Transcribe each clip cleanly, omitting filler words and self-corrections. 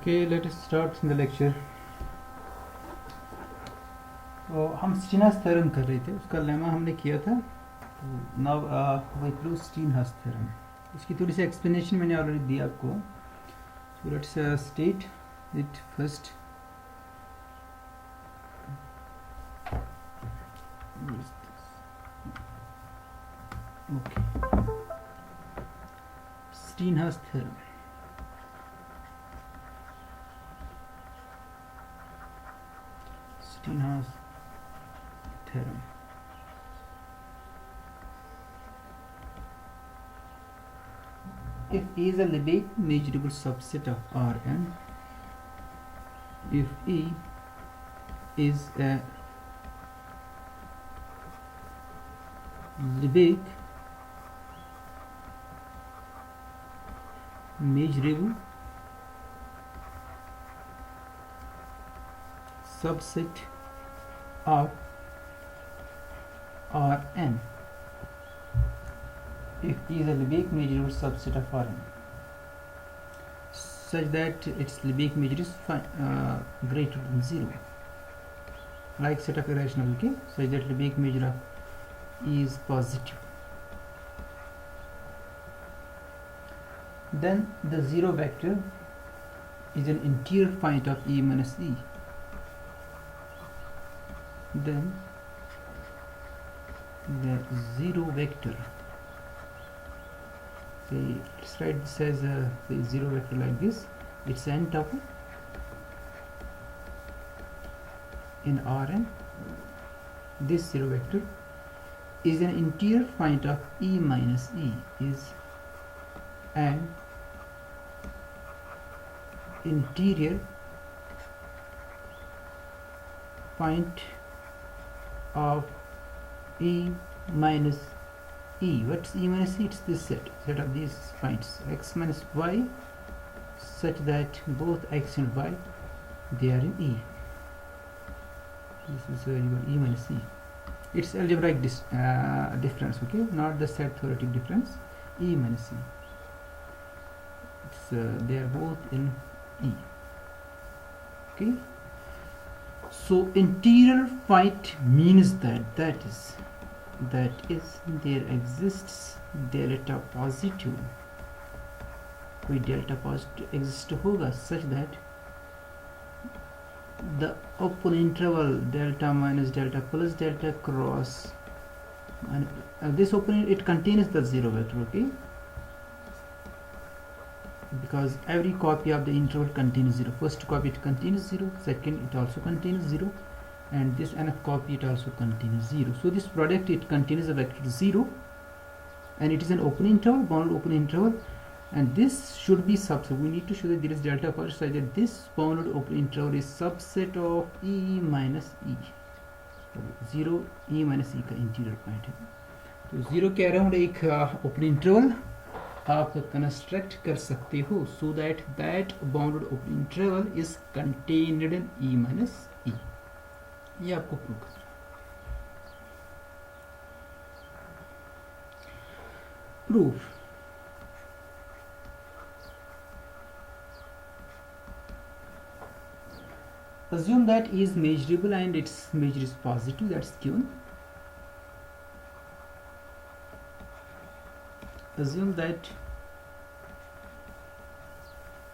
Okay, let us start the lecture. तो हम स्टीनहर्स theorem कर रहे थे, उसका लेमा हमने किया था. Now we prove Steinhaus theorem. इसकी थोड़ी सी एक्सप्लेनेशन मैंने ऑलरेडी दी आपको. So let's state it first. Okay, Steinhaus theorem. Steenhorst theorem. If E is a Lebesgue measurable subset of Rn, if E is a Lebesgue measurable subset of Rn, if E is a Lebesgue measurable subset of Rn, such that its Lebesgue measure is greater than 0, like set of irrational, okay, such that Lebesgue measure of E is positive, then the zero vector is an interior point of E minus E. Then the zero vector, okay, let's write this as the zero vector like this. It's n tuple in Rn. This zero vector is an interior point of E minus E, is an interior point of E minus E. What's E minus E? It's this set of these points x minus y, such that both x and y, they are in E. This is your E minus E. It's algebraic difference, okay, not the set theoretic difference. E minus E. It's they are both in E. Okay. So interior point means that is there exists delta positive, कोई delta positive exist होगा, such that the open interval delta minus delta plus delta cross, and this open, it contains the zero vector, okay, because every copy of the interval contains 0. First copy it contains 0, second it also contains 0, and this nth copy it also contains 0. So this product, it contains a vector 0, and it is an open interval, bounded open interval, and this should be subset. We need to show that there is delta first, such that this bounded open interval is subset of E minus E. 0 E minus E का interior point है. तो 0 के around एक open interval आप construct कर सकते हो, so that bounded open interval is contained in E minus E. ये आपको प्रूव करना है. Proof. Assume that E is measurable and its measure is positive, that's given. Assume that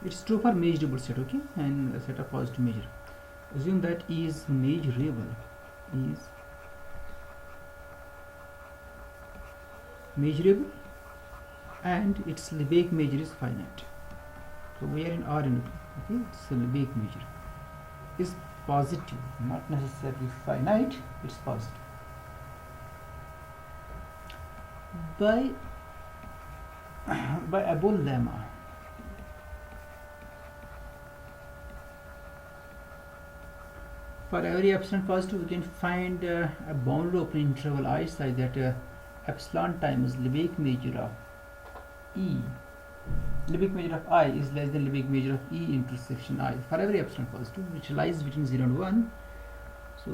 it's true for measurable set, okay, and a set of positive measure. Assume that E is measurable, and its Lebesgue measure is finite. So we are in Rn, okay, it's a Lebesgue measure is positive, not necessarily finite, it's positive. By above lemma, for every epsilon positive, we can find a bounded open interval I, such that epsilon times Lebesgue measure of E, Lebesgue measure of I is less than Lebesgue measure of E intersection I for every epsilon positive, which lies between 0 and 1. So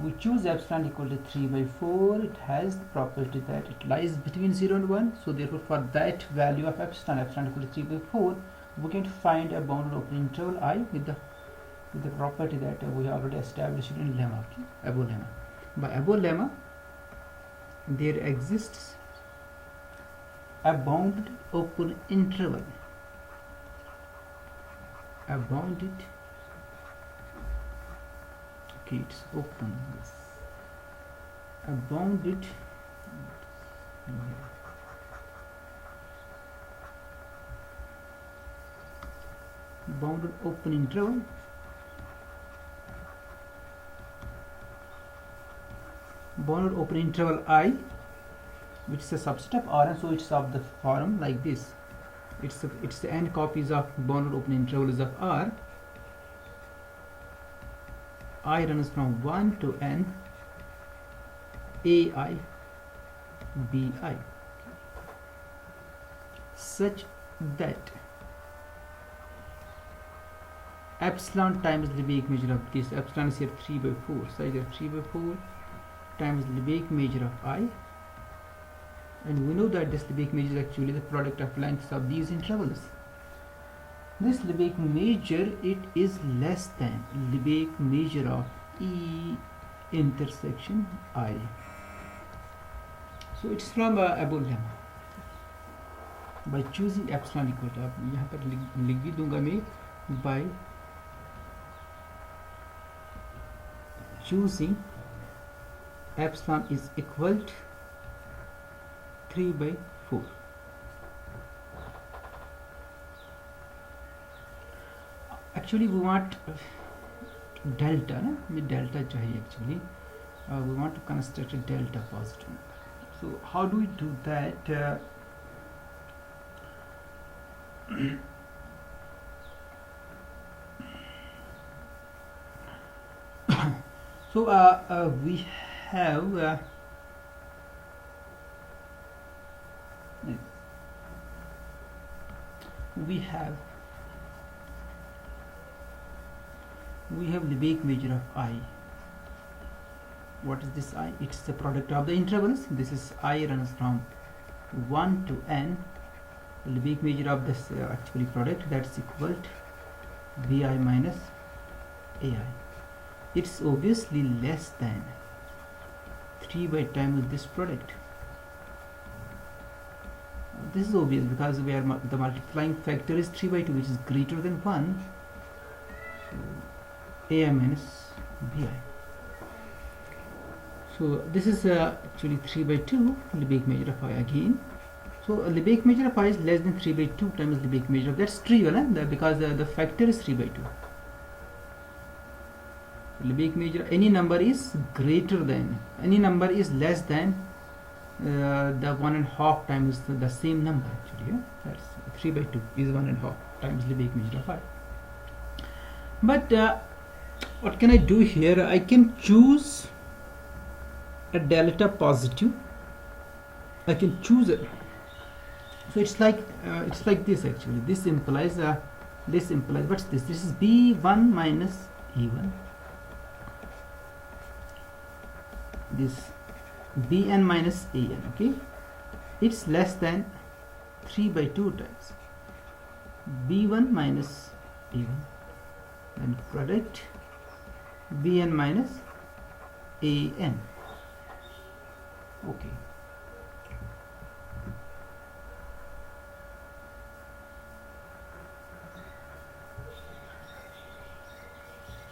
we choose epsilon equal to 3/4. It has the property that it lies between 0 and 1. So therefore, for that value of epsilon equal to 3/4, we can find a bounded open interval I with the property that we already established in lemma, okay? Above lemma. By above lemma, there exists a bounded open interval, a bounded, okay, it's open, yes, a bounded bounded open interval I, which is a subset of R, and so it's of the form like this. It's the n copies of bounded open intervals of R. I runs from 1 to n ai bi, such that epsilon times Lebesgue measure of this, epsilon is here 3/4, so either 3/4 times Lebesgue measure of I, and we know that this Lebesgue measure is actually the product of lengths of these intervals. This Lebesgue measure, it is less than Lebesgue measure of E intersection I. So it's from above lemma. By choosing epsilon equal to, अब यहाँ पर लिख भी दूंगा मैं, by choosing epsilon is equal to 3/4. Actually we want delta, ना, हमें delta चाहिए actually. We want to construct a delta positive. So how do we do that? So we have Lebesgue measure of I. What is this I? It's the product of the intervals. This is I runs from 1 to n. The Lebesgue measure of this actually product, that's equal to bi minus ai. It's obviously less than 3 times this product. This is obvious because we are the multiplying factor is 3/2, which is greater than 1. So ai minus bi. So this is actually 3/2 Lebesgue measure of I again. So Lebesgue measure of I is less than 3/2 times Lebesgue measure of, that's trivial, because the factor is 3/2. Lebesgue measure, any number is greater than, any number is less than the 1.5 times the same number actually, yeah? That's 3/2 is 1.5 times Lebesgue measure of I. But what can I do here? I can choose a delta positive. I can choose it. So it's like this actually. This implies what's this? This is b1 minus e1. This bn minus an. Okay, it's less than 3/2 times b1 minus e1, and product bn minus an. Okay.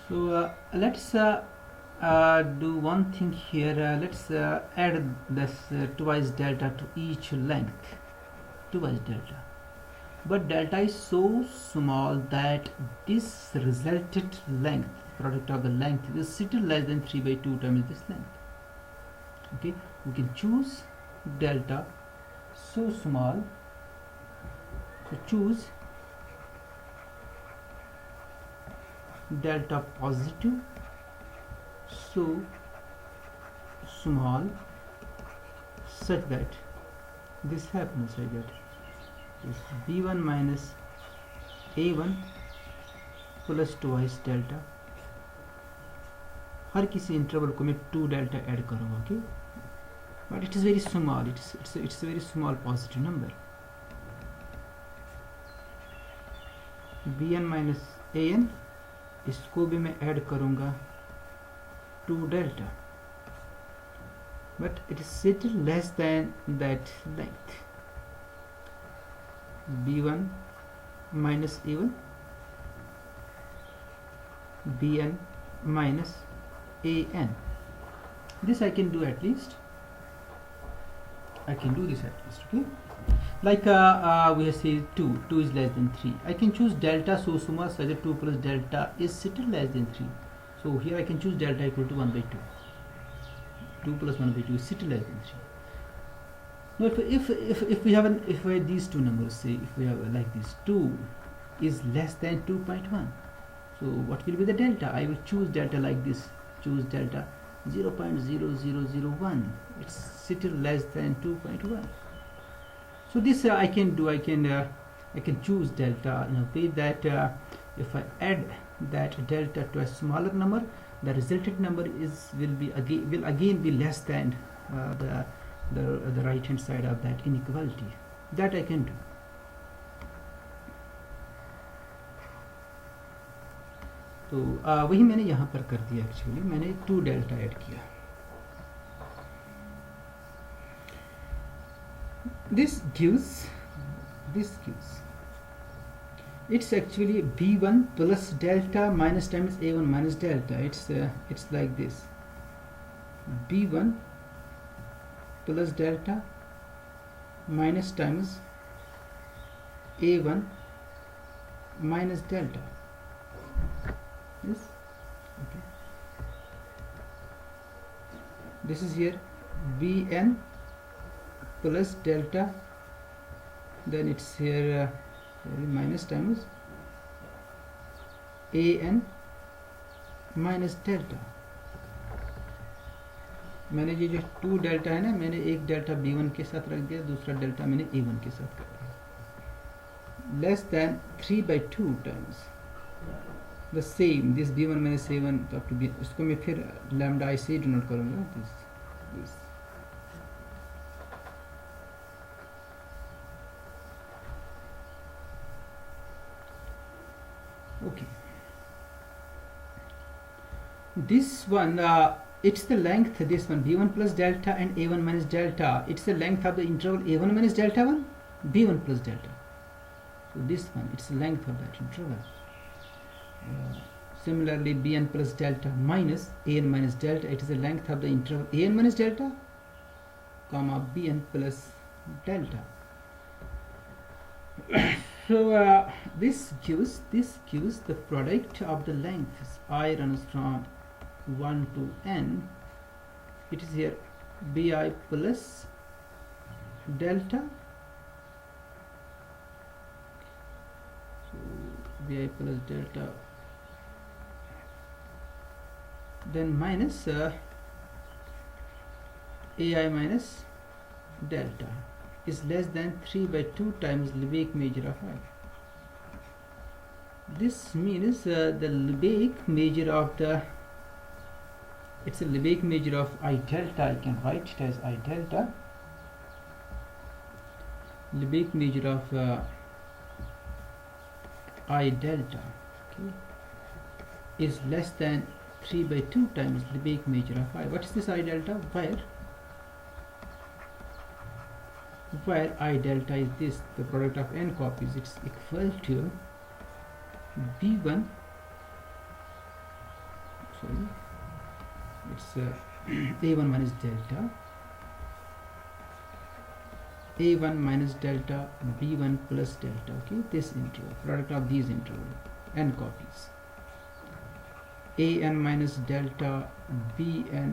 So let's do one thing here. Let's add this twice delta to each length, twice delta, but delta is so small that this resultant length, product of the length, is still less than 3/2 times this length. Okay, we can choose delta so small, so choose delta positive so small such that this happens like that. This b1 minus a1 plus twice delta. हर किसी interval को मैं 2 delta add करूँगा, okay, but it is very small, it's a very small positive number. B n minus a n, इसको भी मैं add करूँगा to delta, but it is still less than that length. b1 minus a1, bn minus an. This I can do at least. I can do this at least. Okay. Like we say 2 is less than 3. I can choose delta so much such that 2 plus delta is still less than 3. So here I can choose delta equal to 1 by 2. 2 plus 1 by 2 is still less than 3. Now if we have these two numbers, say if we have like this, 2 is less than 2.1, so what will be the delta? I will choose delta like this, choose delta 0.0001, it's still less than 2.1. So this I can do, I can choose delta in a way that if I add that delta to a smaller number, the resultant number will again be less than the right hand side of that inequality. That I can do. तो वही मैंने यहाँ पर कर दिया. Actually मैंने 2 delta add किया. This gives it's actually b1 plus delta minus times a1 minus delta. It's like this, b1 plus delta minus times a1 minus delta. Yes, okay. This is here bn plus delta, then it's here minus times an minus delta. मैंने ये जो 2 delta है ना, मैंने एक delta b1 के साथ रख दिया, दूसरा डेल्टा मैंने a1 के साथ कर दिया. Less than 3/2 times the same this b1 minus a1 up to b. इसको मैं फिर लैम्डा आई से डिनोट करूँगा. This okay. This one it's the length, this one b1 plus delta and a1 minus delta, it's the length of the interval a1 minus delta 1, b1 plus delta. So this one, it's the length of that interval. Similarly bn plus delta minus an minus delta, it is the length of the interval an minus delta comma bn plus delta. So this gives the product of the lengths I runs from 1 to n. It is here bi plus delta, so bi plus delta, then minus ai minus delta is less than 3/2 times Lebesgue measure of I. This means the Lebesgue measure of the, it's a Lebesgue measure of I delta. I can write it as I delta. Lebesgue measure of I delta, okay, is less than 3/2 times Lebesgue measure of I. What is this I delta? Where I delta is this, the product of n copies, it's equal to b1, sorry, it's a1 minus delta, a1 minus delta b1 plus delta. Okay, this interval, product of these interval, n copies, an minus delta bn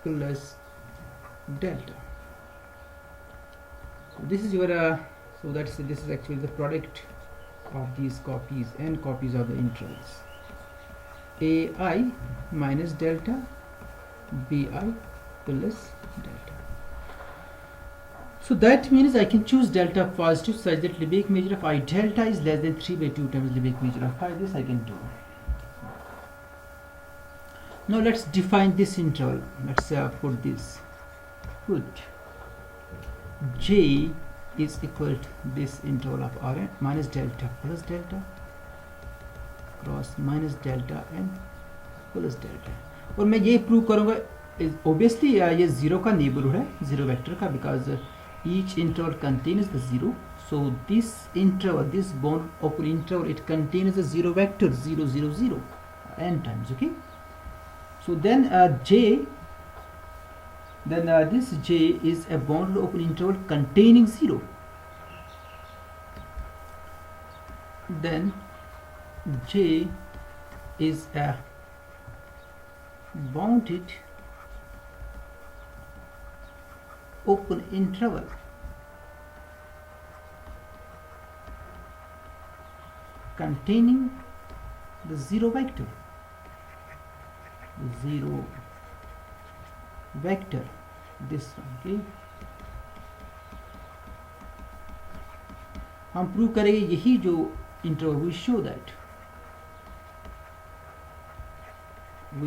plus delta. So this is your so this is actually the product of these copies, n copies of the intervals, ai minus delta bi plus delta. So that means I can choose delta positive such that Lebesgue measure of I delta is less than 3/2 times Lebesgue measure of I. This I can do. Now let's define this interval. Let's put this. Put j is equal to this interval of Rn minus delta plus delta cross minus delta n plus delta, और मैं ये prove करूँगा obviously ये zero का neighbourhood है, zero vector का, because each interval contains the zero. So this interval, this bound open interval, it contains a zero vector 0 0 0 n times. Okay, so then this j is a bounded open interval containing 0. Then j is a bounded open interval containing the zero vector, this one. Okay, हम prove करेंगे यही जो interval, we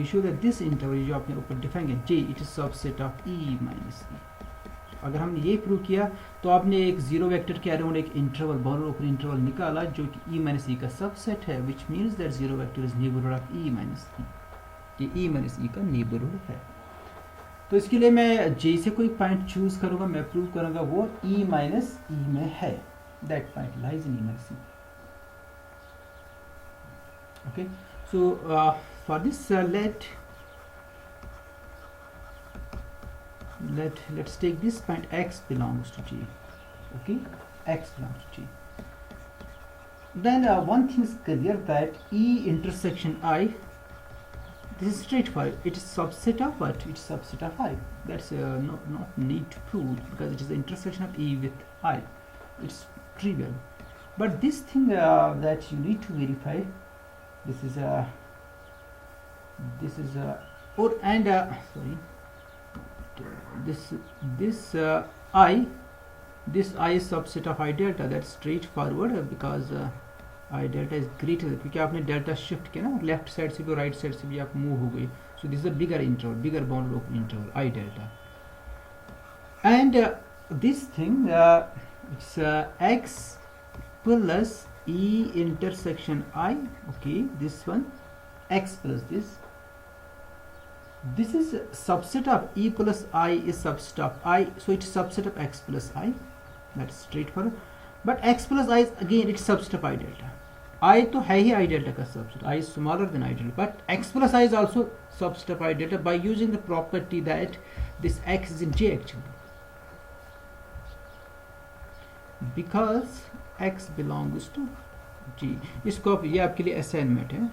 show that this interval जो आपने ऊपर define किया, j it is subset of e minus e. अगर हमने ये प्रूव किया तो आपने एक जीरो वेक्टर के अराउंड एक इंटरवल, बाउंडेड ओपन इंटरवल निकाला जो कि e माइनस e का सबसेट है, which means that zero vector is neighbourhood of e minus e. ये e माइनस e का नेबरहुड है. तो इसके लिए मैं j से कोई पॉइंट चूज करूंगा, मैं प्रूव करूंगा वो e माइनस e में है, that point lies in e minus e. Okay, so for this let's take this point, x belongs to g. Okay, x belongs to g. Then one thing is clear, that e intersection I, this is straightforward, it is subset of what? It is subset of I. That's not need to prove, because it is the intersection of e with I. It's trivial. But this thing that you need to verify, this is I is subset of I delta. That's straightforward, because I delta is greater, क्योंकि आपने delta shift किया ना, left side से भी right side से भी आप move हो गए. सो this is a bigger interval, bigger bounded open interval I delta. And this thing it's x plus e intersection I. Okay, this one x plus this is subset of e plus I is subset of I, so it's subset of x plus I. That's straightforward. But x plus I is again it's subset of I delta. I तो है ही I delta का subset, I is smaller than I delta, but x plus I is also subset of I delta by using the property that this x is in J actually, because x belongs to G. इसको ये आपके लिए assignment है,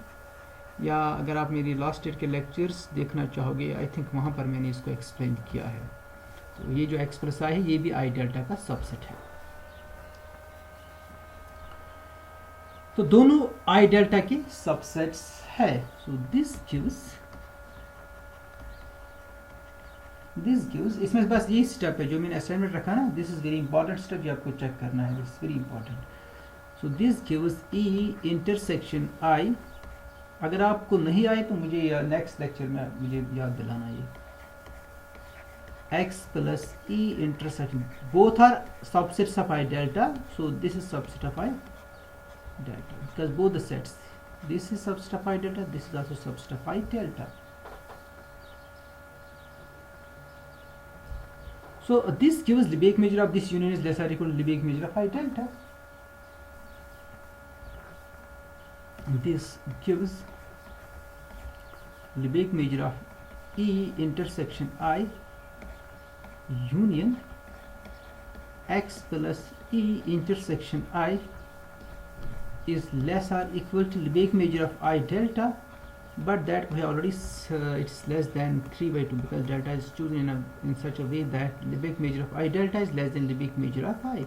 या अगर आप मेरी last year के लेक्चर्स देखना चाहोगे, आई थिंक वहाँ पर मैंने इसको एक्सप्लेन किया है. तो ये जो x प्लस I है ये भी I डेल्टा का सबसेट है. तो दोनों I डेल्टा के सबसेट्स है. सो दिस गिव्स इसमें बस ये स्टेप है जो मैंने असाइनमेंट रखा ना, this is very important step, जो आपको चेक करना है, this very important. So this gives E intersection I. अगर आपको नहीं आए तो मुझे नेक्स्ट लेक्चर में मुझे याद दिलाना. ये x plus e intersection, both are subsets of I delta, so this is subset of I delta, because both the sets, this is subset of I delta, this is also subset of I delta. So this gives Lebesgue measure of this union is less or equal to Lebesgue measure of I delta. This gives Lebesgue measure of E intersection I union x plus E intersection I is less or equal to Lebesgue measure of I delta, but that we have already it's less than 3/2, because delta is chosen in such a way that Lebesgue measure of I delta is less than Lebesgue measure of I.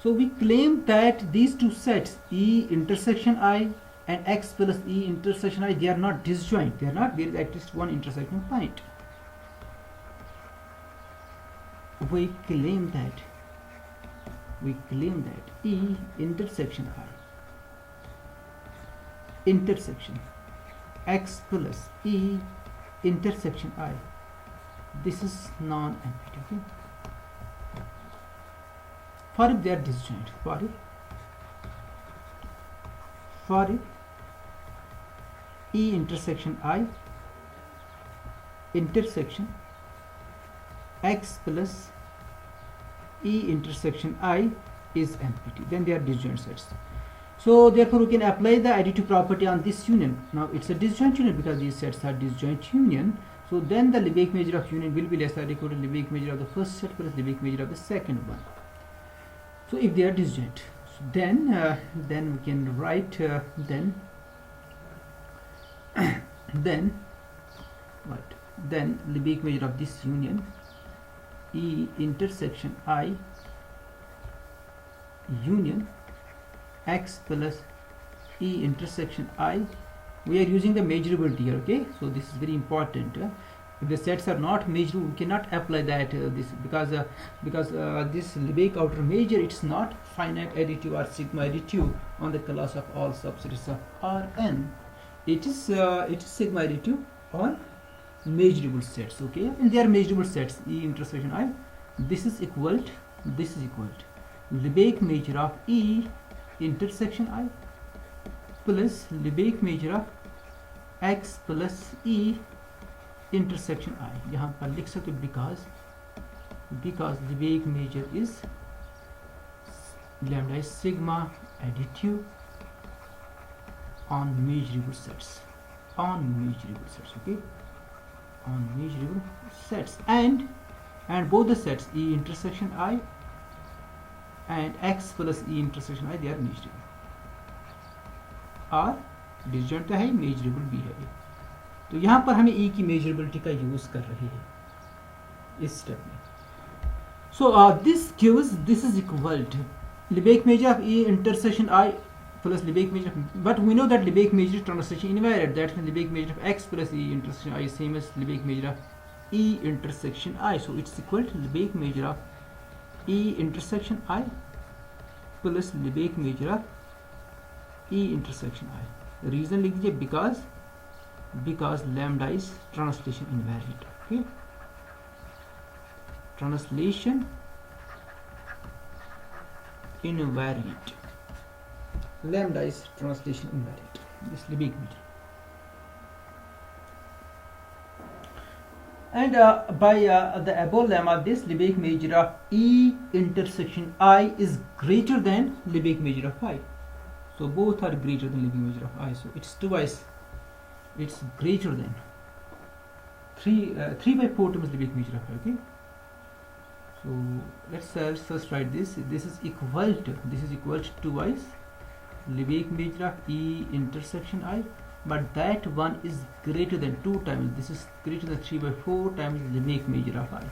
So we claim that these two sets, E intersection I and x plus E intersection I, they are not disjoint. They are not, there is at least one intersection point. We claim that E intersection I intersection x plus E intersection I, this is non-empty. Okay? for if they are disjoint, for if E intersection I intersection X plus E intersection I is empty, then they are disjoint sets. So therefore we can apply the additive property on this union. Now it's a disjoint union because these sets are disjoint union. So then the Lebesgue measure of union will be less or equal to Lebesgue measure of the first set plus Lebesgue measure of the second one. So if they are disjoint, so then we can write then Lebesgue measure of this union E intersection I union X plus E intersection I. We are using the measurability here, okay? So this is very important. If the sets are not measurable, we cannot apply that this because this Lebesgue outer measure, it's not finite additive or sigma additive on the class of all subsets of Rn. It is sigma additive on measurable sets, okay? And they are measurable sets E intersection I. This is equal to Lebesgue measure of E intersection I plus Lebesgue measure of X plus E intersection I. यहाँ पर लिख सकते because Lebesgue measure is lambda is sigma additive on measurable sets, okay, on measurable sets, and both the sets E intersection I and X plus E intersection I, they are measurable और disjoint तो है, measurable भी है. तो यहाँ पर हमें E की मेजरेबिलिटी का यूज कर रहे हैं इस स्टेप में. So this gives, this is equal to Lebesgue measure of E intersection I plus Lebesgue measure of, but we know that Lebesgue measure is translation invariant, that means Lebesgue measure of X plus E intersection I is same as Lebesgue measure of E intersection I. So it's equal to Lebesgue measure of E intersection I plus Lebesgue measure of E intersection I. The reason लिख दीजिए because lambda is translation invariant, okay? Translation invariant. Lambda is translation invariant. This Lebesgue measure. And by the above lemma, this Lebesgue measure of E intersection I is greater than Lebesgue measure of I. So both are greater than Lebesgue measure of I. So it's twice. It's greater than 3 by 4 times Lebesgue measure of I. Okay. So let's first write this. This is equal to twice Lebesgue measure of E intersection I. But that one is greater than 2 times. This is greater than 3 by 4 times Lebesgue measure of I.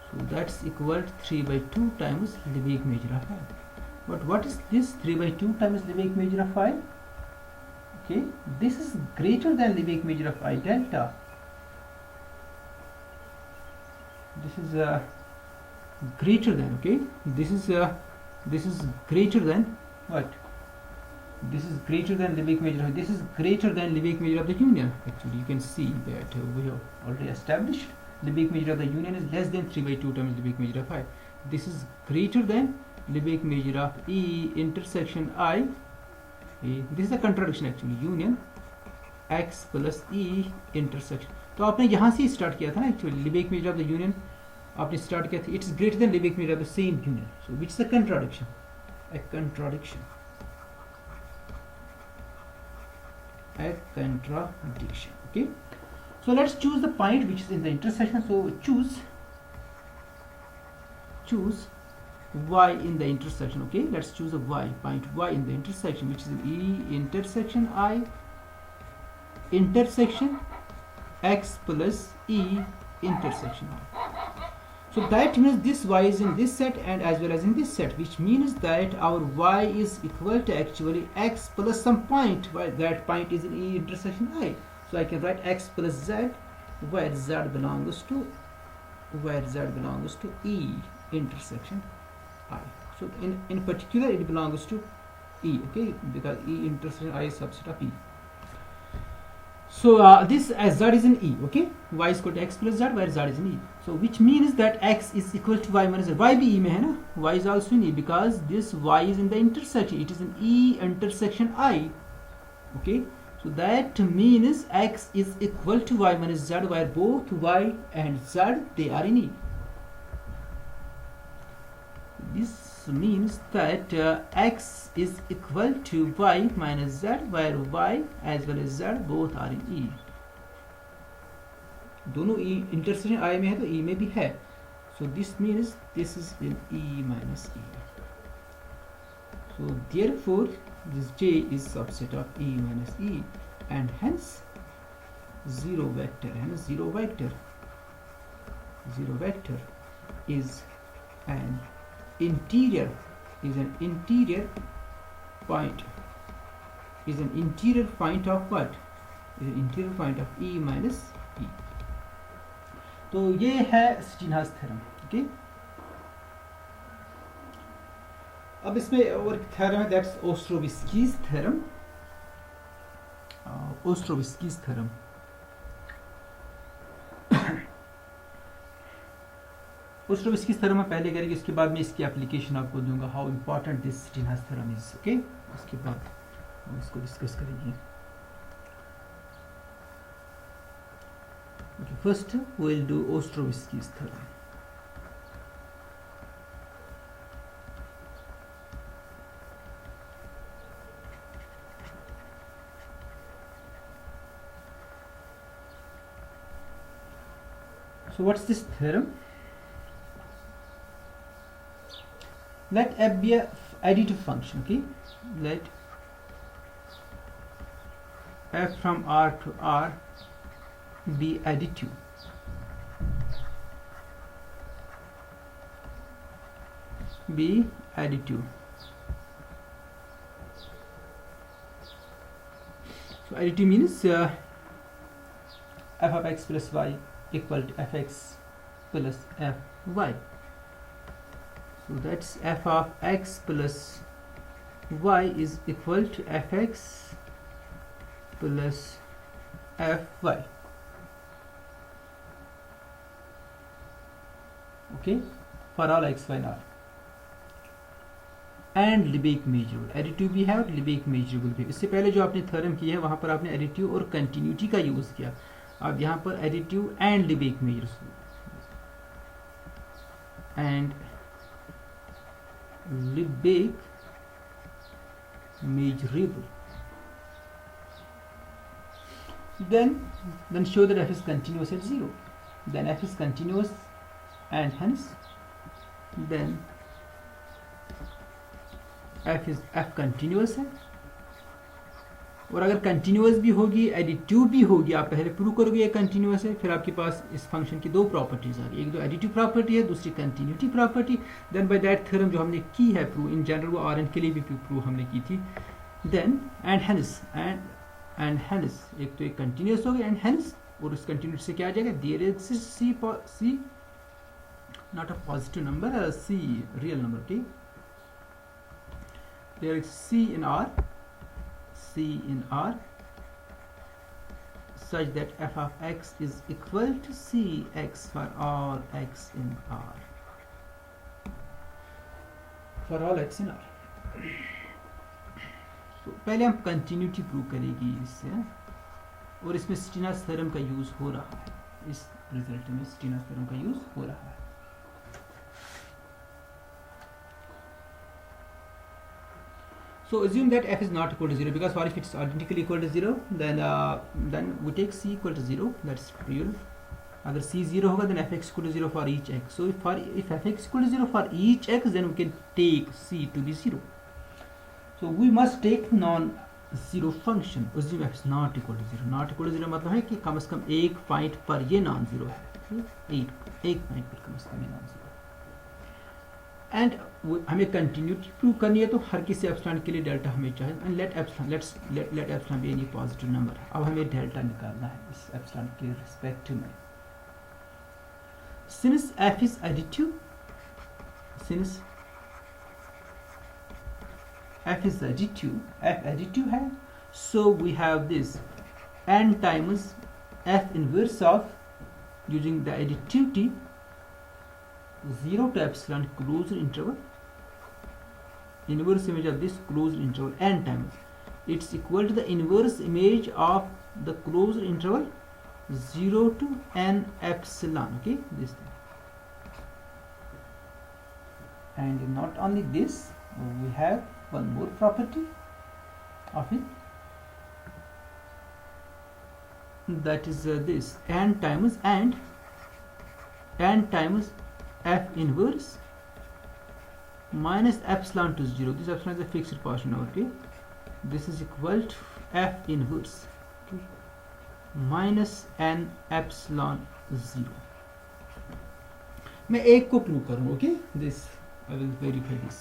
So that's equal to 3 by 2 times Lebesgue measure of I. But what is this 3 by 2 times Lebesgue measure of I? Okay, this is greater than Lebesgue measure of I delta. This is greater than, okay, this is greater than what? This is greater than Lebesgue measure of I. This is greater than Lebesgue measure of the union. Actually, you can see that we have already established Lebesgue measure of the union is less than 3 by 2 times Lebesgue measure of I. This is greater than Lebesgue measure of E intersection I. This is a contradiction actually. Union X plus E intersection. तो आपने यहाँ से start किया था ना actually Lebesgue measure of the union आपने start किया था. It is greater than Lebesgue measure of the same union. So which is a contradiction? A contradiction. Okay. So let's choose the point which is in the intersection. So choose Y in the intersection. Okay, let's choose a Y, point Y in the intersection, which is E intersection I intersection X plus E intersection I. So that means this Y is in this set and as well as in this set, which means that our Y is equal to actually X plus some point, where that point is in E intersection I. So I can write X plus Z where Z belongs to E intersection I. So in particular it belongs to E, okay, because E intersection I is subset of E. So this as z is in E, okay, y is equal to x plus z where z is in E, so which means that x is equal to y minus z, y भी E में है ना, y is also in E because this y is in the intersection, it is in E intersection I, okay, so that means x is equal to y minus z where both y and z they are in E. This means that x is equal to y minus z where y as well as z both are in E. दोनों E intersection I में है तो E में भी है, so this means this is in E minus E. So therefore this J is subset of E minus E and hence zero vector is an interior point of what? Is an interior point of E minus E. तो ये है स्टीनहास theorem, okay. अब इसमें और theorem है, that's ओस्ट्रोविस्कीज theorem. ओस्ट्रोविस्कीज theorem ओस्ट्रोविस्कीज theorem मैं पहले करेंगे, उसके बाद में इसकी एप्लीकेशन आपको दूंगा, how important this Steinhaus theorem is, okay. उसके बाद हम इसको डिस्कस करेंगे। Okay, first we'll do Ostrovsky's theorem. So what's this theorem? Let f be a additive function, okay? Let f from R to R be additive. So additive means f of x plus y equal to fx plus fy. So that's f of x plus y is equal to fx plus fy. Okay, for all x, y, and r. And Lebesgue measurable, additive भी है और Lebesgue measurable भी। इससे पहले जो आपने theorem की है वहां पर आपने एडिटिव और कंटिन्यूटी का यूज किया, अब यहाँ पर additive and Lebesgue measurable and Lebesgue measurable. Then show that f is continuous at 0. Then f is continuous and hence then f continuous है, और अगर कंटिन्यूस भी होगी एडिटिव भी होगी, आप पहले प्रूव करोगे ये कंटिन्यूस है, फिर आपके पास इस फंक्शन की दो प्रॉपर्टीज आ गई, एक तो एडिटिव प्रॉपर्टी है, दूसरी continuity property. Then by that theorem जो हमने की है प्रूव इन जनरल, वो आर एन के लिए भी प्रूव हमने की थी। देन एंड हेंस एक तो एक कंटिन्यूस हो गया एंड हेंस, और उस कंटिन्यूटी से क्या आ जाएगा, there exist c not a positive number, C real number, okay, there is C in R such that f of x is equal to Cx for all x in R, तो पहले हम continuity prove करेगी इससे, और इसमें स्टीनहास theorem का use हो रहा है, इस रिजल्ट में स्टीनहास थ्योरम का यूज हो रहा है। So assume that f is not equal to 0, because for if it's identically equal to 0, then we take c equal to 0, that's real. अगर c 0 होगा then fx equal to 0 for each x. So if fx equal to 0 for each x, then we can take c to be 0. So we must take non-zero function. Assume f is not equal to 0. Not equal to 0 मतलब है कि कम से कम एक point पर ये non zero है, एक point पर कम से कम ये नॉन जीरो। एंड हमें कंटिन्यूटी प्रूव करनी है, तो हर किसी एप्सिलॉन के लिए डेल्टा हमें चाहिए, and let epsilon be any positive number. अब हमें डेल्टा निकालना है इस एप्सिलॉन के रिस्पेक्ट में। Since f is additive, f additive है, so we have this n times f inverse of, using the additivity, 0 to epsilon closed interval, inverse image of this closed interval n times, it's equal to the inverse image of the closed interval 0 to n epsilon. Okay, this thing. And not only this, we have one more property of it, that is this n times f inverse minus epsilon to 0. This epsilon is a fixed portion. Okay, this is equal to f inverse, okay, minus n epsilon 0. मैं एक को prove करूँ. Okay, this I will verify this.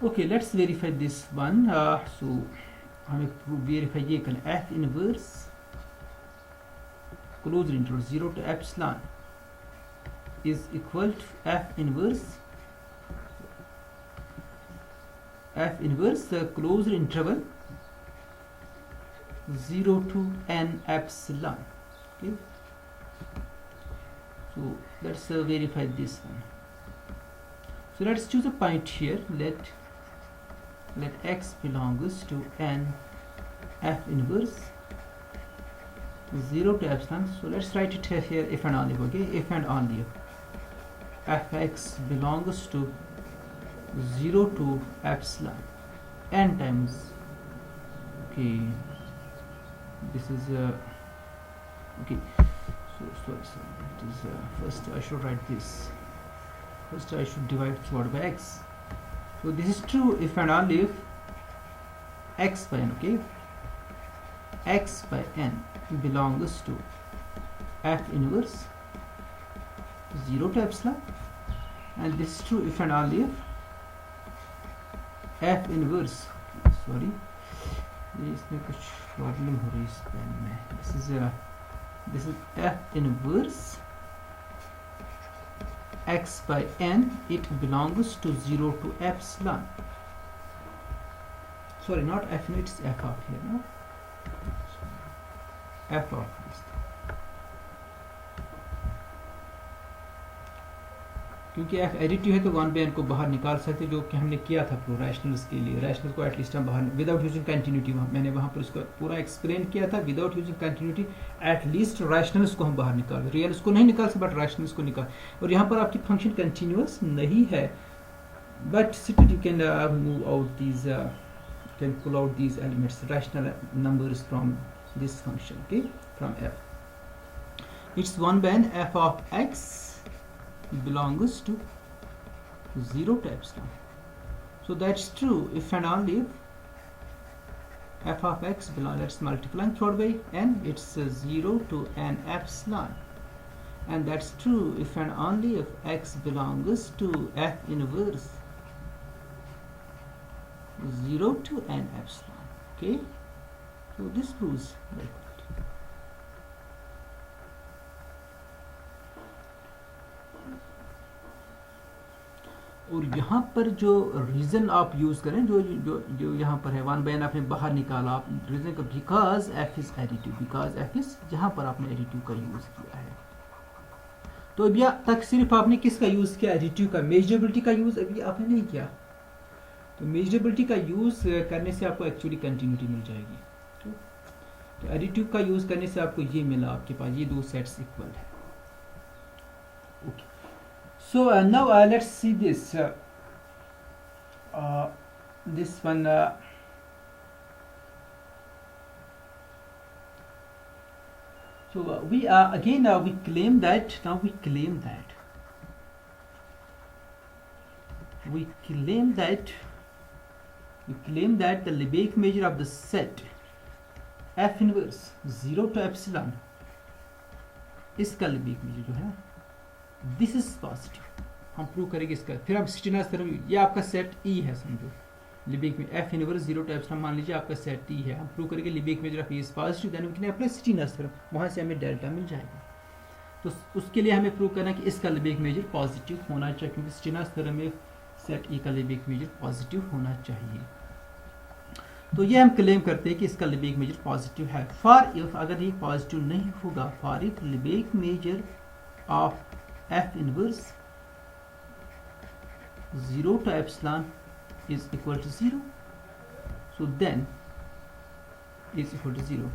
Okay, let's verify this one. So हमें verify ये करना, f inverse closed interval 0 to epsilon is equal to f inverse the closed interval 0 to n epsilon. Okay, so let's verify this one. So let's choose a point here. Let x belongs to n f inverse 0 to epsilon. So let's write it here, if and only. Okay, if and only if fx belongs to 0 to epsilon n times, okay, this is okay, so it is first I should write this, first I should divide throughout by x. So this is true if and only if x by n, okay, x by n belongs to f inverse 0 to epsilon, and this is true if and only if f inverse, sorry, इसमें कुछ problem हो रही है इस pen में. This is f inverse x by n, it belongs to 0 to epsilon. Sorry, not f, no, it's f of here, no, f of this. क्योंकि f additive है तो 1/n को बाहर निकाल सकते, जो कि हमने किया था प्रो रैशनल्स के लिए. रैशनल को एटलीस्ट हम बाहर विदाउट यूजिंग कंटिन्यूटी, मैंने वहाँ पर उसको पूरा एक्सप्लेन किया था. Without using continuity at least rationals को हम बाहर निकाल, रियल्स को नहीं निकाल सकते बट रैशनल्स को निकाल. और यहाँ पर आपकी फंक्शन कंटिन्यूअस नहीं है, but still you can move out these, can pull out these elements, rational numbers from this function. Okay, from f. It's 1/n f of x belongs to 0 to epsilon. So that's true if and only if f of x belongs, let's multiply throughout by n, it's 0 to n epsilon. And that's true if and only if x belongs to f inverse 0 to n epsilon. Okay, so this proves like और यहाँ पर जो reason आप use करें, जो जो जो यहाँ पर है 1/n आपने बाहर निकाला, आप रीज़न का because f is additive, because f is, जहाँ पर आपने एडिटिव का यूज़ किया है. तो अभी तक सिर्फ आपने किसका यूज़ किया, एडिटिव का. मेजरेबिलिटी का यूज़ अभी आपने नहीं किया. तो मेजरेबिलिटी का यूज़ करने से आपको एक्चुअली कंटिन्यूटी मिल जाएगी. तो एडिटिव का यूज़ करने से आपको ये मिला, आपके पास ये दो सेट्स इक्वल है. Okay, so now let's see this this one. So we again we claim that we claim that the Lebesgue measure of the set f inverse 0 to epsilon, इसका Lebesgue measure जो है this is positive. हम prove करेंगे इसका, फिर हम स्टिनर्स theorem, ये आपका सेट ई है समझो, लिबिक में एफ इनवर्स 0 to एप्सिलॉन मान लीजिए आपका सेट टी है, हम प्रूव करेंगे Lebesgue measure of A is positive, then we can apply Steiner's theorem, वहाँ से हमें डेल्टा मिल जाएगा। तो उसके लिए हमें प्रूव करना है कि इसका लिबिक मेजर पॉजिटिव होना चाहिए, क्योंकि स्टीनर्स थ्योरम में सेट ई का लिबिक मेजर पॉजिटिव होना चाहिए। तो ये हम क्लेम करते हैं कि इसका लिबिक मेजर पॉजिटिव है। फॉर इफ अगर ये पॉजिटिव नहीं होगा, for if Lebesgue measure of f inverse 0 to epsilon is equal to 0, so then is equal to 0,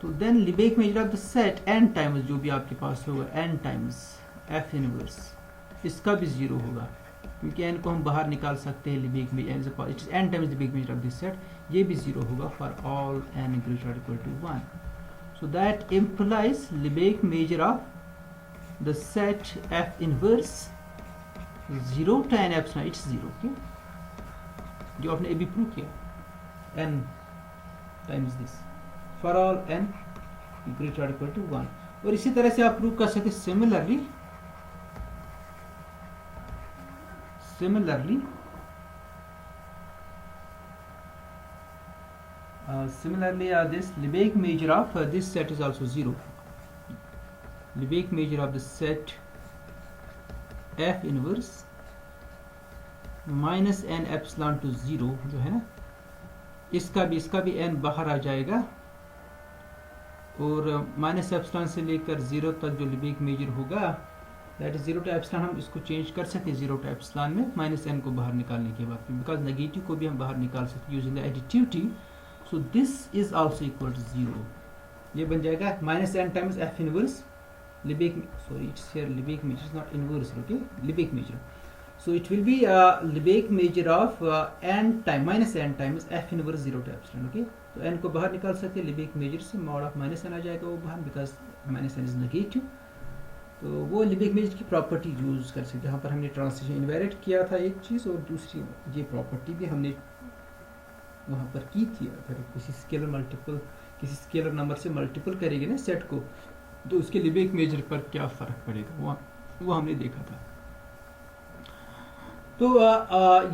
तो then Lebesgue measure of the set n times जो भी आपके पास होगा n टाइम्स f इनवर्स, इसका भी 0 होगा, क्योंकि n को हम बाहर निकाल सकते हैं लिबिक में n times Lebesgue measure of this set, ये भी 0 होगा for all n greater or equal to 1, so that implies Lebesgue measure of the set f inverse 0 to n epsilon it's 0, okay? जो आपने अभी प्रूव किया n times this for all n greater or equal to 1, और इसी तरह से आप prove कर सकते similarly this Lebesgue measure of this set is also 0. Lebesgue measure of the set f inverse minus n epsilon to 0 जो है ना, इसका भी n बाहर आ जाएगा, और माइनस एप्सिलॉन से लेकर 0 तक जो लिबिक मेजर होगा दैट इज 0 to एप्सिलॉन, हम इसको चेंज कर सकते हैं 0 to एप्सिलॉन में माइनस n को बाहर निकालने के बाद, बिकॉज नेगेटिव को भी हम बाहर निकाल सकते हैं using the additivity, so this is also equal to 0, ये बन जाएगा minus n times f inverse Lebesgue, sorry it's here Lebesgue measure is not inverse, okay, Lebesgue measure, so it will be Lebesgue measure of n time minus n times f inverse 0 to epsilon, okay, तो n को बाहर निकाल सकते हैं Lebesgue measure से, mod of minus n आ जाएगा वो बाहर, because minus n is negative, तो वो लिबिक मेजर की प्रॉपर्टी यूज कर सकते हैं। यहाँ पर हमने ट्रांसलेशन इनवेरिट किया था एक चीज़, और दूसरी ये प्रॉपर्टी भी हमने वहाँ पर की थी, अगर किसी स्केलर नंबर से मल्टीपल करेंगे ना सेट को, तो उसके लिबिक मेजर पर क्या फ़र्क पड़ेगा, वो हमने देखा था। तो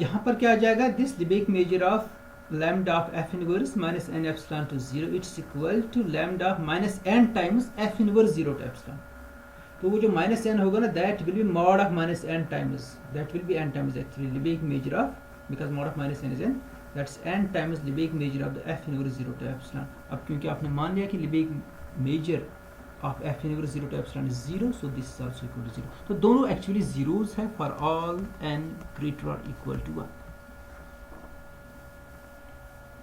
यहाँ पर क्या आ जाएगा, this Lebesgue measure of lambda of f inverse minus n epsilon to 0 it's equal to lambda of minus n times f inverse 0 to epsilon, तो वो जो माइनस एन होगा ना that will be mod of minus n times, that will be n times actually Lebesgue measure of, because mod of minus n is n, that's n times Lebesgue measure of the f inverse 0 to epsilon. अब क्योंकि आपने मान लिया कि Lebesgue measure of f inverse 0 to epsilon is 0, so this is also equal to 0, तो दोनों actually zeros है for all n greater और equal to 1,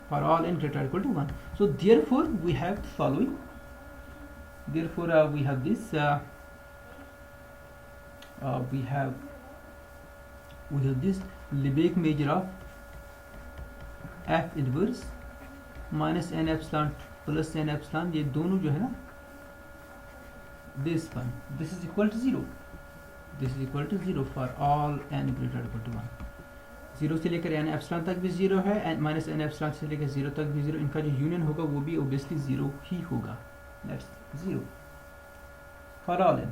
for all n greater or equal to 1, so therefore we have the following, therefore we have this we have this Lebesgue measure of f inverse minus n epsilon plus n epsilon, ये दोनों जो है ना, this one, this is equal to 0, this is equal to 0 for all n greater or equal to 1, 0 से लेकर n epsilon तक भी 0 है, माइनस n एप्सिलॉन से लेकर 0 तक भी 0, इनका जो यूनियन होगा वो भी ओबियसली 0 ही होगा, दैट्स 0 फॉर ऑल n,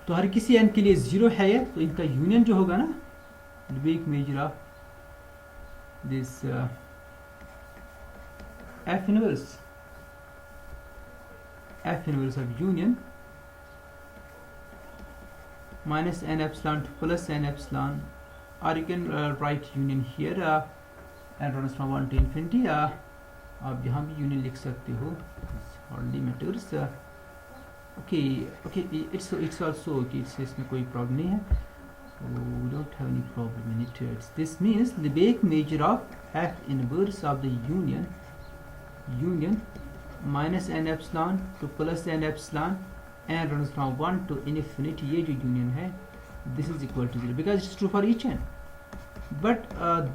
तो हर किसी n के लिए 0 है ये, तो इनका यूनियन जो होगा ना, Lebesgue measure of this f inverse of union minus n epsilon plus n epsilon, or you can write union here and runs from 1 to infinity, आप यहाँ भी union लिख सकते हो, hardly matters, okay, it's also okay, इसमें कोई problem नहीं है, so we don't have any problem in it, this means Lebesgue measure of f inverse of the union minus n epsilon to plus n epsilon and runs from 1 to infinity, ये जो union है this is equal to 0 because it's true for each n, but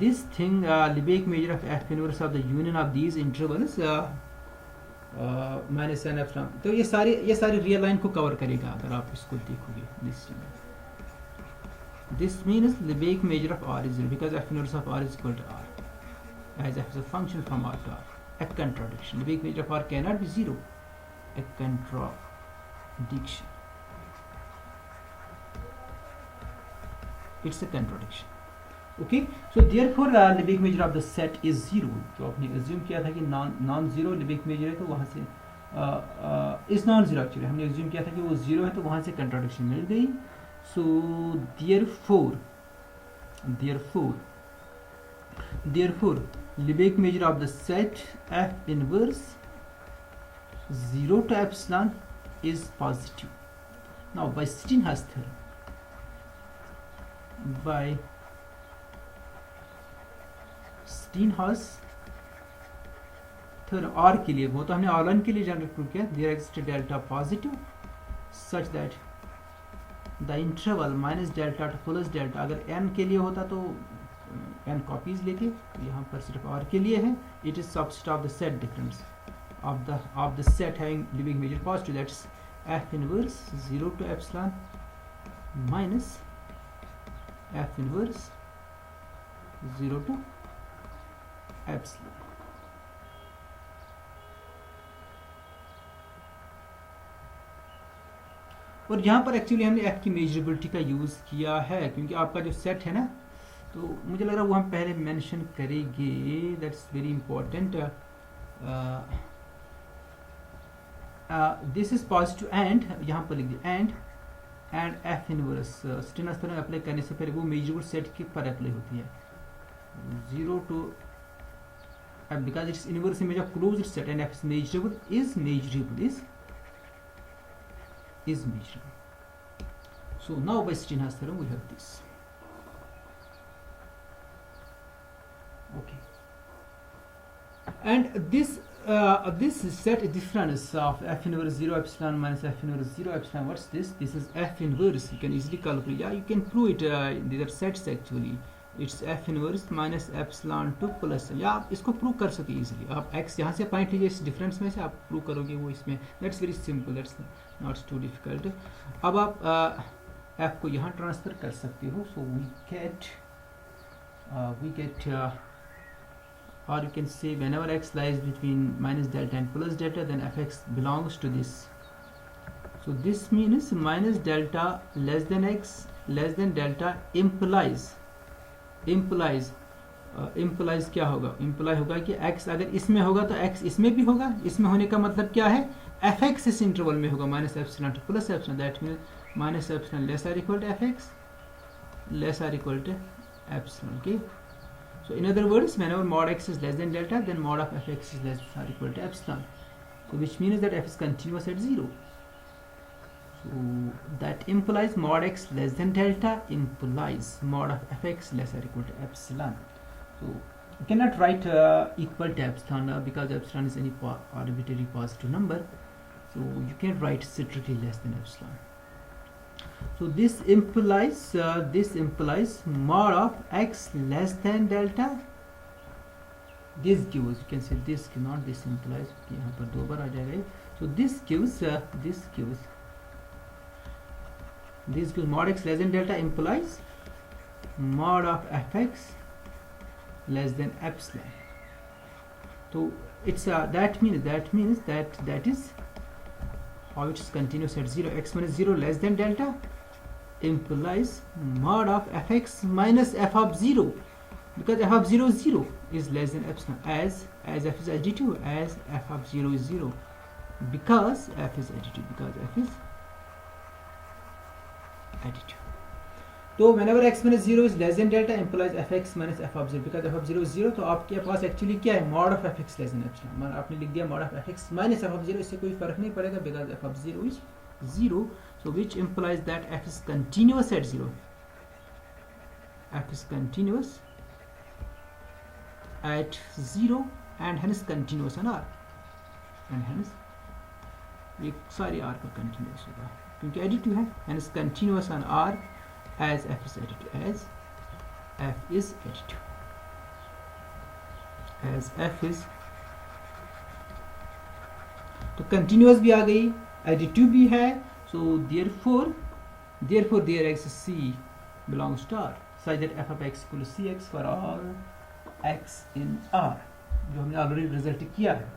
this thing Lebesgue measure of f inverse of the union of these intervals minus n epsilon, तो ये सारी real line को cover करेगा अगर आप इसको देखोगे, this means Lebesgue measure of r is 0 because f inverse of r is equal to r as f is a function from r to r, a contradiction, Lebesgue measure of r cannot be 0, a contradiction, it's a contradiction, okay. So therefore Lebesgue measure of the set is 0। तो आपने assume किया था कि non zero Liebig major है, तो वहाँ से is non zero, actually हमने एज्यूम किया था कि वो जीरो है, तो वहाँ से कंट्राडिक्शन मिल गई। So therefore Lebesgue measure of the set f inverse 0 to epsilon is positive. Now by Steinhaus theorem, R के लिए, वो तो हमने R1 के लिए जनरल प्रूव किया, there exist delta positive such that the interval minus delta to plus delta, अगर n के लिए होता तो n कॉपीज लेके, यहाँ पर सिर्फ R के लिए है, it is subset of the set difference of the set having Libig major positive, that's f inverse 0 to epsilon minus f inverse 0 to epsilon. और यहाँ पर एक्चुअली हमने f की मेजरेबिलिटी का यूज़ किया है, क्योंकि आपका जो सेट है ना, तो मुझे लग रहा है वो हम पहले मेंशन करेंगे, that's very important. This is positive and, यहाँ पर लिख दिया and F inverse stannous theorem apply करने से पहले वो मेजरेबल सेट के पर अप्लाई होती है 0 to because it's inverse image of closed set and f is measurable is measurable. So now by Steinhaus theorem we have this. Okay, and this set difference of f inverse 0 epsilon minus f inverse 0 epsilon, what's this? This is f inverse. You can easily calculate. Yeah, you can prove it. These are sets actually. It's f inverse minus epsilon to plus, या आप इसको prove कर सके easily. आप x यहाँ से point लीजिए, इस डिफरेंस में से आप प्रूव करोगे वो इसमें, that's very simple, that's not too difficult. अब आप f को यहाँ ट्रांसफर कर सकते हो, so we get or you can say whenever x lies between minus delta and plus delta, then fx belongs to this. So this means minus delta less than x less than delta implies क्या होगा, imply होगा कि x अगर इसमें होगा तो x इसमें भी होगा। इसमें होने का मतलब क्या है, fx इस इंटरवल में होगा minus epsilon to plus epsilon, that means minus epsilon less or equal to fx less or equal to epsilon. Okay, so in other words, whenever mod x is less than delta, then mod of fx is less or equal to epsilon, so which means that f is continuous at 0. So that implies mod x less than delta implies mod of fx less or equal to epsilon. So you cannot write equal to epsilon because epsilon is any arbitrary positive number, so you can write strictly less than epsilon. So this implies mod of x less than delta. This gives, you can say this, not this implies, यहाँ पर दो बार आ जाएगा। So this gives mod x less than delta implies mod of fx less than epsilon. So it's that means that is how it is continuous at 0. X minus 0 less than delta implies mod of fx minus f of 0, because f of 0 is 0 is less than epsilon, as f is additive, as f of 0 is 0, because f is additive, तो whenever x minus 0 is less than delta implies fx minus f of 0, because f of 0 is 0, तो आपके पास actually क्या है, mod of fx less than epsilon, आपने लिख दिया mod of fx minus f of 0, इससे कोई फर्क नहीं पड़ेगा, because f of 0 is 0, so which implies that f is continuous at 0, f is continuous at 0 and hence continuous on r, and hence ये सारी r पर continuous होगा क्योंकि additive है, hence continuous on r as f is additive, तो continuous भी आ गई, additive भी है, so therefore there exists c belongs to r, such that f of x equal to cx for all x in r, जो हमने already result किया है।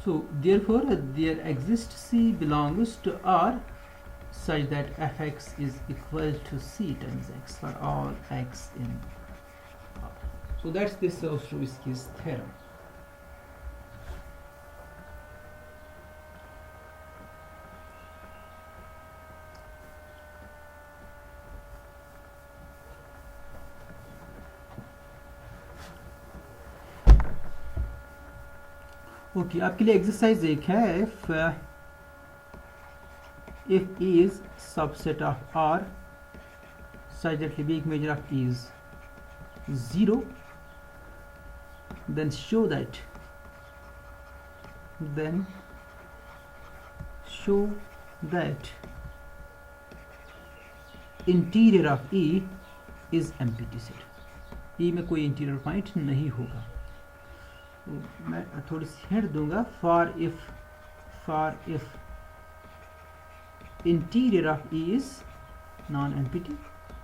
So therefore there exists C belongs to R such that fx is equal to C times x for all x in R. So that's this Ostrovsky's theorem. Okay आपके लिए exercise एक है if E is subset of R such that Lebesgue measure of E is 0, then show that interior of E is empty set. E में कोई interior point नहीं होगा. मैं थोड़ी सी हिंट दूंगा. For if interior of E is non-empty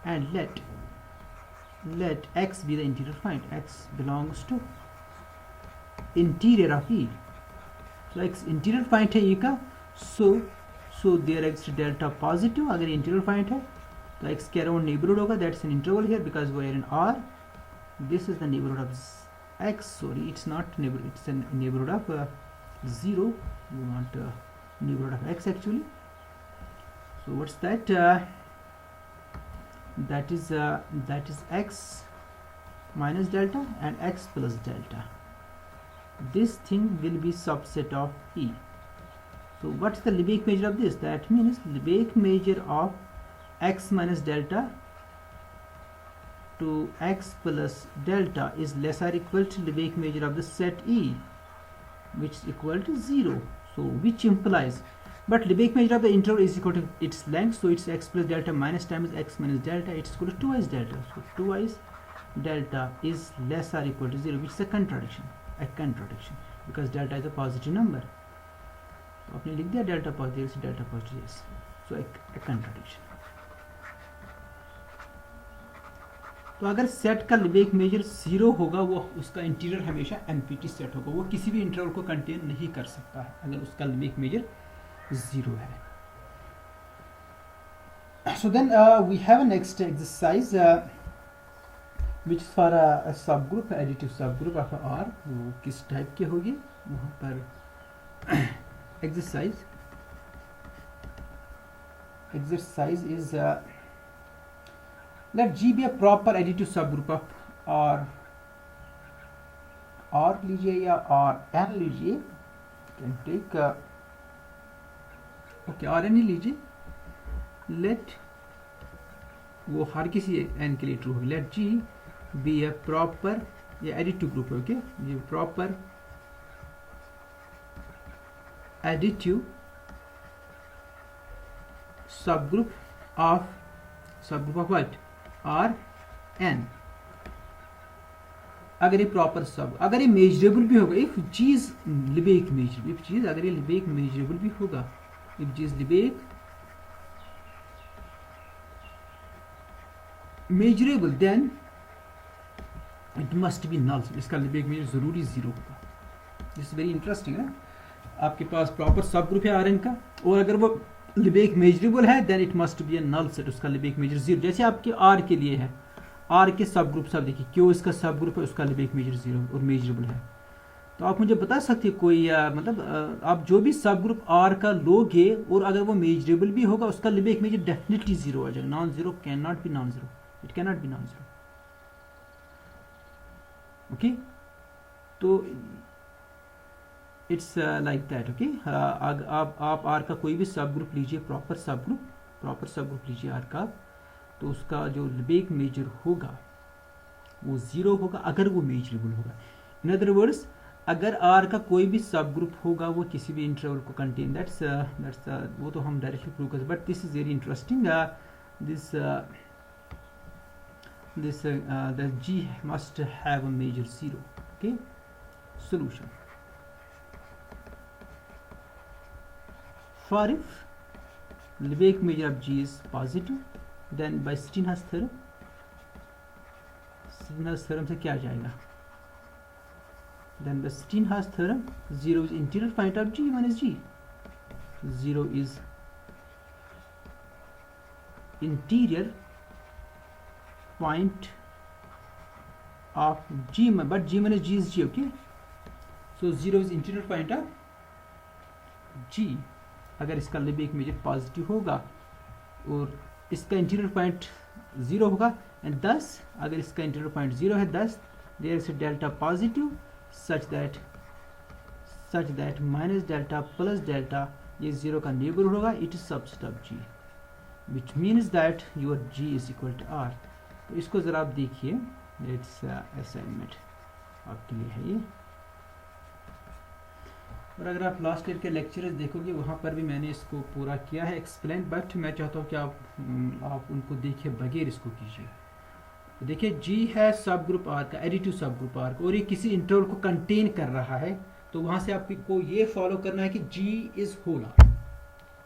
and let x be the interior point. X belongs to interior of E. So x interior point है E का. So there exists delta positive. अगर interior point है तो x के around neighborhood होगा. That's an interval here because we are in R. This is the neighborhood of x. Sorry, it's not neighborhood. It's a neighborhood of 0. We want neighborhood of x actually. So what's that? That is x minus delta and x plus delta. This thing will be subset of E. So what's the Lebesgue measure of this? That means Lebesgue measure of x minus delta to x plus delta is less or equal to Lebesgue measure of the set E, which is equal to 0. So which implies, but Lebesgue measure of the interval is equal to its length, so it's x plus delta minus times x minus delta, it's equal to 2x delta. So 2x delta is less or equal to 0, which is a contradiction because delta is a positive number. तो आपने लिख दिया delta positive, delta positive, yes. So a contradiction. तो अगर set का Lebesgue measure 0 होगा, वो उसका इंटीरियर हमेशा एम्प्टी सेट होगा, वो किसी भी इंटरवल को कंटेन नहीं कर सकता है अगर उसका Lebesgue मेजर 0 है. So then we have a next exercise which is for a subgroup, additive subgroup of R. वो किस टाइप के होगी वहाँ पर exercise is let G be a proper additive subgroup of R लीजिए या Rn लीजिए, can take ओके Rn ही लीजिए. लेट वो हर किसी n के लिए ट्रू होगी. Let G be a proper, ये एडिटिव ग्रुप है. ओके ये proper additive subgroup of what? Rn. अगर ये प्रॉपर अगर ये मेजरेबल भी होगा, if G is Lebesgue measurable, अगर ये Lebesgue मेजरेबल भी होगा, if G is Lebesgue measurable, then it must be null. इसका Lebesgue measure जरूरी 0 होगा. दिस वेरी इंटरेस्टिंग है. आपके पास प्रॉपर सब ग्रुप है Rn का, और अगर वो Lebesgue मेजरेबल है, then it must be a null set. उसका Lebesgue मेजर 0, जैसे आपके R के लिए है. R के सब ग्रुप सब देखिए, क्यों इसका सब ग्रुप है, उसका Lebesgue मेजर 0 और मेजरेबल है. तो आप मुझे बता सकते हैं कोई मतलब आप जो भी सब ग्रुप R का लोगे और अगर वो मेजरेबल भी होगा, उसका Lebesgue मेजर डेफिनेटली 0 आ जाएगा. Non zero can not be non zero, it can not be non zero. Okay, तो इट्स लाइक दैट. ओके, आप R का कोई भी सब ग्रुप लीजिए, प्रॉपर सब ग्रुप लीजिए R का, तो उसका जो Lebesgue मेजर होगा वो 0 होगा अगर वो मेजरेबल होगा. इन अदर वर्ड्स, अगर R का कोई भी सब ग्रुप होगा वो किसी भी इंटरवल को कंटेन, दैट्स वो तो हम डायरेक्टली प्रूव कर, but this is very interesting. this the G must have a measure 0. Okay, solution. For if Lebesgue measure of G is positive, then by Steenhuis theorem, से क्या आ जाएगा? then the Steenhuy's theorem, 0 is interior point of G, 1 is G. 0 is interior point of G, but G minus G is G, okay? So 0 is interior point of G. अगर इसका Lebesgue measure positive होगा और इसका interior point 0 होगा, and thus अगर इसका interior point 0 है, thus there is a delta positive such that minus delta plus delta ये 0 का नेबरहुड होगा, it is subset of G, which means that your G is equal to R. तो इसको ज़रा आप देखिए, इट्स असाइनमेंट आपके लिए है ये। और अगर आप लास्ट ईयर के लेक्चर्स देखोगे वहाँ पर भी मैंने इसको पूरा किया है एक्सप्लेन, बट मैं चाहता हूँ कि आप उनको देखिए बगैर इसको कीजिए। तो देखिए G है सब ग्रुप R का, एडिटिव सब ग्रुप R का, और ये किसी इंटरवल को कंटेन कर रहा है, तो वहाँ से आपको ये फॉलो करना है कि G इज होल R।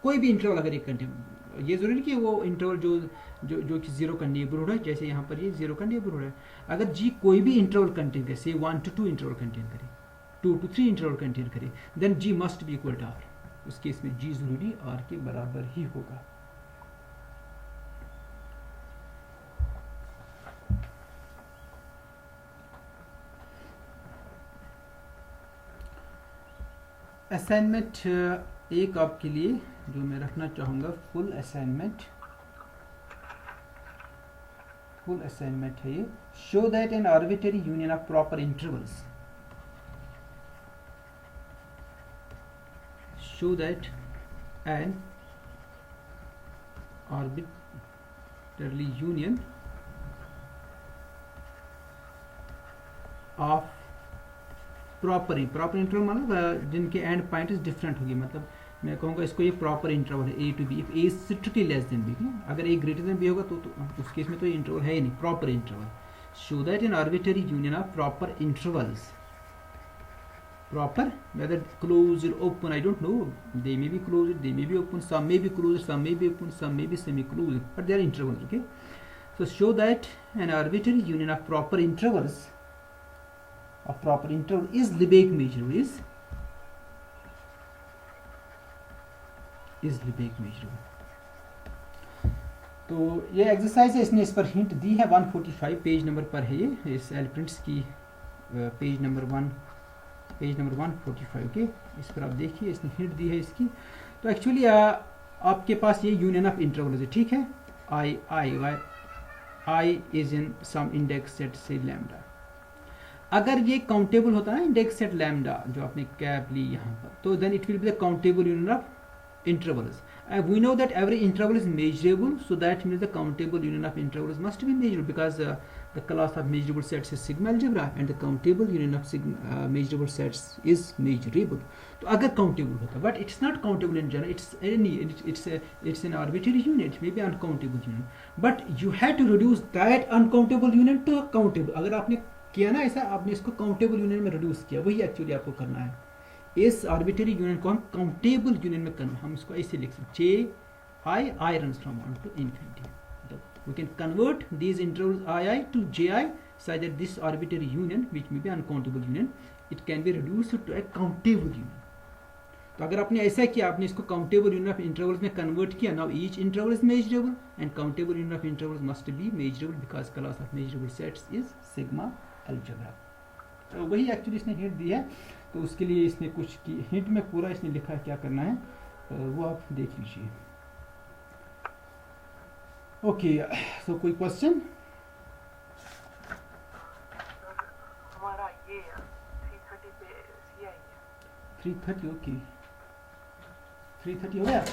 कोई भी इंटरवल अगर ये कंटेन, ये जरूरी नहीं कि वो इंटरवल जो कि 0 का नेबरहुड है, जैसे यहाँ पर ये 0 का नेबरहुड है, अगर G कोई भी इंटरवल कंटेन करे, से 1 to 2 इंटरवल कंटेन करे, 2 to 3 इंटरवल कंटेन करे, then G must be equal to R। उस केस में G जरूरी R के बराबर ही होगा। असाइनमेंट एक आपके लिए जो मैं रखना चाहूँगा, फुल असाइनमेंट है ये, show that an arbitrary union of proper intervals, show that an arbitrary union of proper interval मतलब जिनके एंड पॉइंट डिफरेंट होगी, मतलब मैं कहूँगा इसको ये प्रॉपर इंटरवल है A to B, if A is strictly less than B, अगर A ग्रेटर देन B होगा तो उस केस में तो ये इंटरवल है ही नहीं, proper interval. Show that an arbitrary union of proper intervals, proper whether closed or open, I don't know, they may be closed, they may be open, some may be closed, some may be open, some may be semi closed, but they are intervals, okay? So show that an arbitrary union of proper intervals is Lebesgue measurable, is Lebesgue measurable। तो ये exercise है, इसने इस पर hint दी है, 145 page number पर है ये, इस एलिप्रिंट्स की पेज नंबर 145 के, इस पर आप देखिए इसने हिंट दी है इसकी। तो एक्चुअली आपके पास ये यूनियन ऑफ इंटरवल्स है, ठीक है, I is in some index set से लैम्डा। अगर ये काउंटेबल होता है ना इंडेक्स सेट लैम्डा जो आपने कैप ली यहाँ पर, तो then it will be the countable union of intervals. We know that every interval is measurable, so that means the countable union of intervals must be measurable, because the class of measurable sets is sigma algebra and the countable union of measurable sets is measurable. तो अगर countable होता, but it's not countable in general, it's an arbitrary union, it may be uncountable union, but you have to reduce that uncountable union to a countable। अगर आपने किया ना ऐसा, आपने इसको countable union में reduce किया, वही एक्चुअली आपको करना है। इस आर्बिट्रेरी यूनियन को हम काउंटेबल यूनियन में कन्वर्ट, हम इसको ऐसे लिख सकते हैं, I runs from 1 to infinity, we can convert these intervals I to Ji such that this arbitrary union, which may be uncountable union, it can be reduced to a countable union। तो अगर आपने ऐसा किया, आपने इसको countable union of intervals में convert किया, now each interval is measurable and countable union of intervals must be measurable because class of measurable sets is sigma algebra. तो वही एक्चुअली इसने हिंट दी है, तो उसके लिए इसने कुछ की हिंट में पूरा इसने लिखा है क्या करना है, वो आप देख लीजिए। ओके, सो कोई क्वेश्चन? हमारा ये 330 पे CI है। 330, ओके, 330 हो गया।